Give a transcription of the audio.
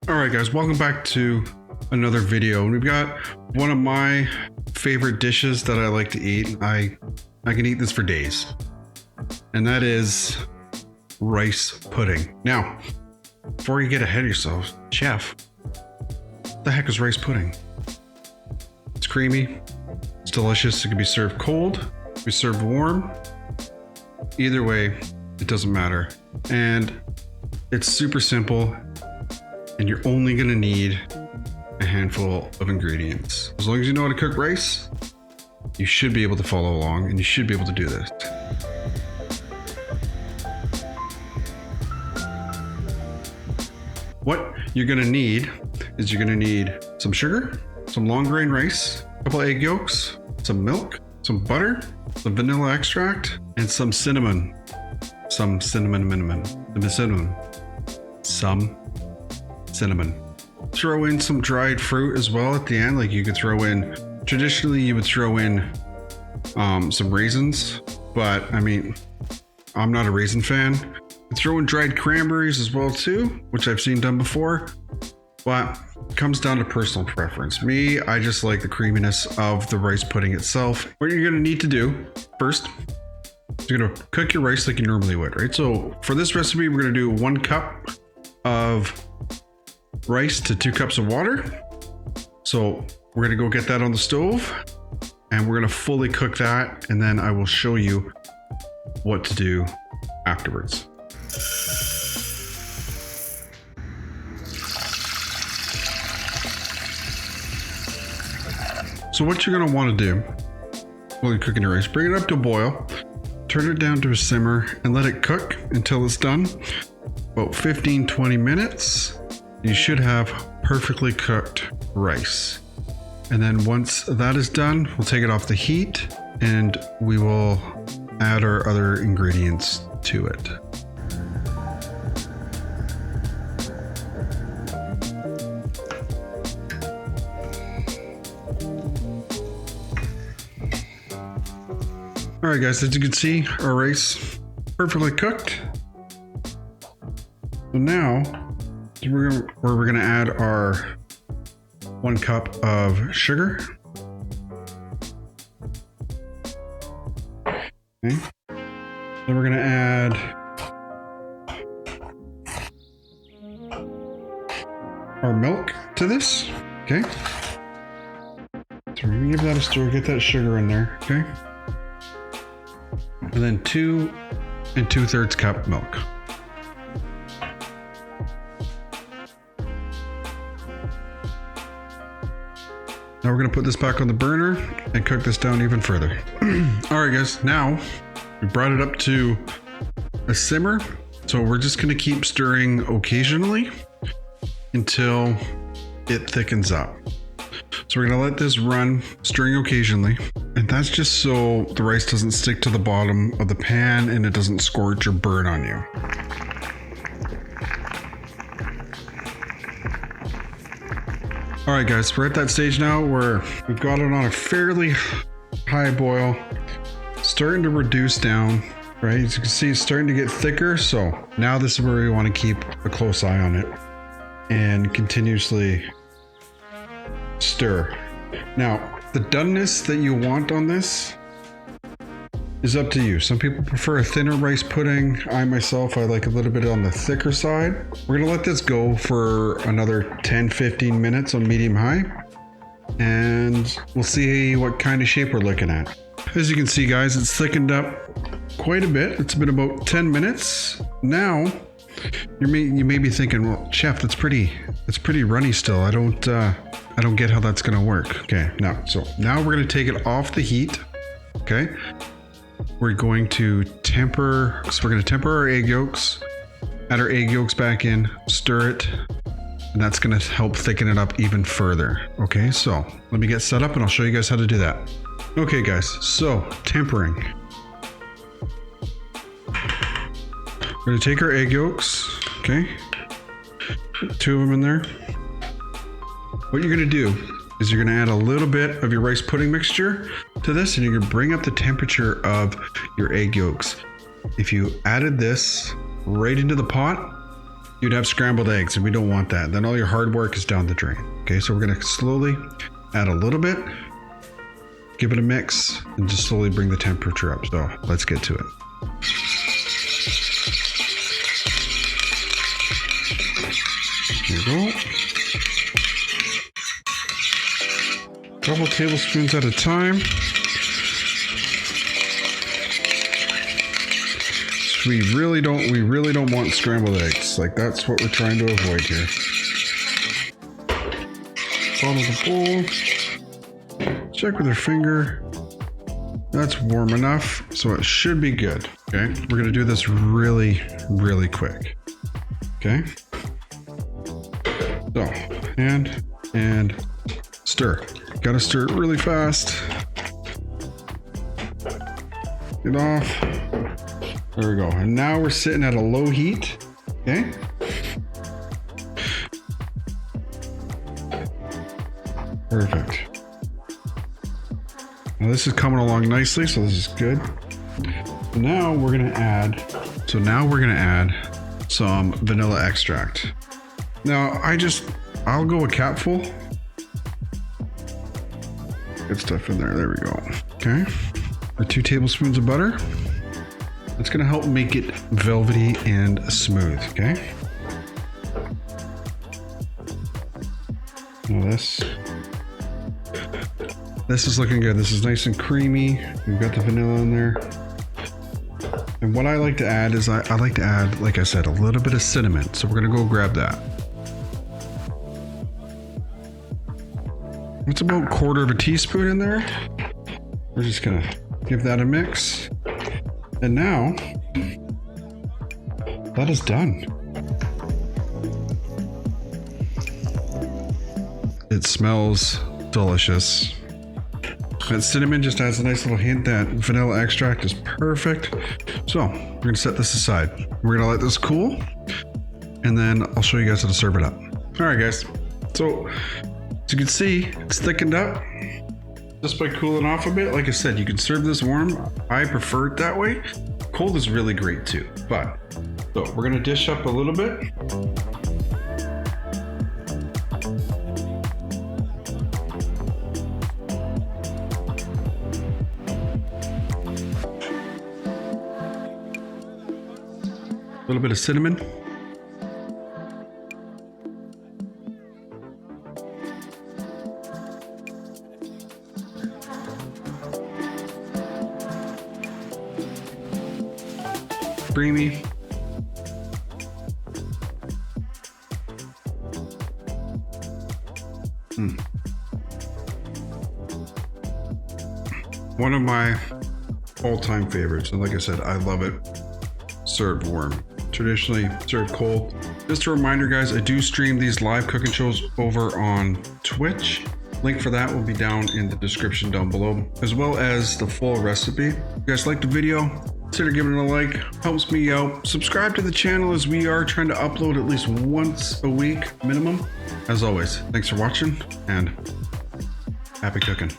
All right, guys, welcome back to another video. We've got one of my favorite dishes that I like to eat. I can eat this for days, and that is rice pudding. Now, before you get ahead of yourself, chef, what the heck is rice pudding? It's creamy, it's delicious. It can be served cold, it can be served warm. Either way, it doesn't matter. And it's super simple, and you're only gonna need a handful of ingredients. As long as you know how to cook rice, you should be able to follow along, and you should be able to do this. What you're gonna need is you're gonna need some sugar, some long grain rice, a couple egg yolks, some milk, some butter, some vanilla extract, and some cinnamon. Some cinnamon. Throw in some dried fruit as well at the end. Like you could throw in, traditionally you would throw in some raisins, but I mean, I'm not a raisin fan. Throw in dried cranberries as well too, which I've seen done before, but it comes down to personal preference. Me, I just like the creaminess of the rice pudding itself. What you're gonna need to do first, you're gonna cook your rice like you normally would, right? So for this recipe, we're gonna do 1 cup of rice to 2 cups of water. So we're gonna go get that on the stove, and we're gonna fully cook that, and then I will show you what to do afterwards. So what you're gonna wanna do while you're cooking your rice, bring it up to a boil, turn it down to a simmer, and let it cook until it's done. About 15-20 minutes, you should have perfectly cooked rice. And then once that is done, we'll take it off the heat and we will add our other ingredients to it. All right, guys, as you can see, our rice perfectly cooked. So now we're gonna add our 1 cup of sugar. Okay. Then we're gonna add our milk to this. Okay. So we're gonna give that a stir, get that sugar in there. Okay. And then 2 2/3 cup milk. Now we're gonna put this back on the burner and cook this down even further. All right, guys, now we brought it up to a simmer. So we're just gonna keep stirring occasionally until it thickens up. So we're gonna let this run, stirring occasionally. And that's just so the rice doesn't stick to the bottom of the pan and it doesn't scorch or burn on you. All right, guys, we're at that stage now where we've got it on a fairly high boil, starting to reduce down, right? As you can see, it's starting to get thicker. So now this is where we want to keep a close eye on it and continuously stir. Now, the doneness that you want on this is up to you. Some people prefer a thinner rice pudding. I myself, I like a little bit on the thicker side. We're gonna let this go for another 10-15 minutes on medium high, and we'll see what kind of shape we're looking at. As you can see, guys, it's thickened up quite a bit. It's been about 10 minutes. Now, you may be thinking, well, chef, it's pretty runny still. I don't get how that's gonna work. Okay, now we're gonna take it off the heat. Okay, we're going to temper. So we're gonna temper our egg yolks, add our egg yolks back in, stir it, and that's gonna help thicken it up even further. Okay, so let me get set up and I'll show you guys how to do that. Okay, guys, so tempering. We're gonna take our egg yolks. Okay, put 2 of them in there. What you're gonna do is you're gonna add a little bit of your rice pudding mixture to this, and you're gonna bring up the temperature of your egg yolks. If you added this right into the pot, you'd have scrambled eggs, and we don't want that. Then all your hard work is down the drain. Okay, so we're gonna slowly add a little bit, give it a mix, and just slowly bring the temperature up. So let's get to it. Here we go. Couple tablespoons at a time. So we really don't want scrambled eggs. Like, that's what we're trying to avoid here. Bottom of the bowl. Check with your finger. That's warm enough, so it should be good. Okay, we're gonna do this really quick. Okay. So, and stir. Gotta stir it really fast. Get off. There we go. And now we're sitting at a low heat. Okay. Perfect. Now this is coming along nicely, so this is good. Now we're gonna add some vanilla extract. Now I'll go a capful. Good stuff in there. There we go. Okay. Or 2 tablespoons of butter. That's gonna help make it velvety and smooth. Okay. Now this is looking good. This is nice and creamy. We've got the vanilla in there. And what I like to add is I like to add, like I said, a little bit of cinnamon. So we're gonna go grab that. It's about 1/4 teaspoon in there. We're just gonna give that a mix. And now that is done. It smells delicious. That cinnamon just adds a nice little hint. That vanilla extract is perfect. So we're gonna set this aside. We're gonna let this cool, and then I'll show you guys how to serve it up. All right, guys. So as you can see, it's thickened up just by cooling off a bit. Like I said, you can serve this warm. I prefer it that way. Cold is really great too. But so we're gonna dish up a little bit. A little bit of cinnamon. Creamy. One of my all-time favorites, and like I said, I love it served warm. Traditionally served cold. Just a reminder, guys, I do stream these live cooking shows over on Twitch. Link for that will be down in the description down below, as well as the full recipe. If you guys liked the video, consider giving it a like. Helps me out. Subscribe to the channel, as we are trying to upload at least once a week minimum. As always, thanks for watching, and happy cooking.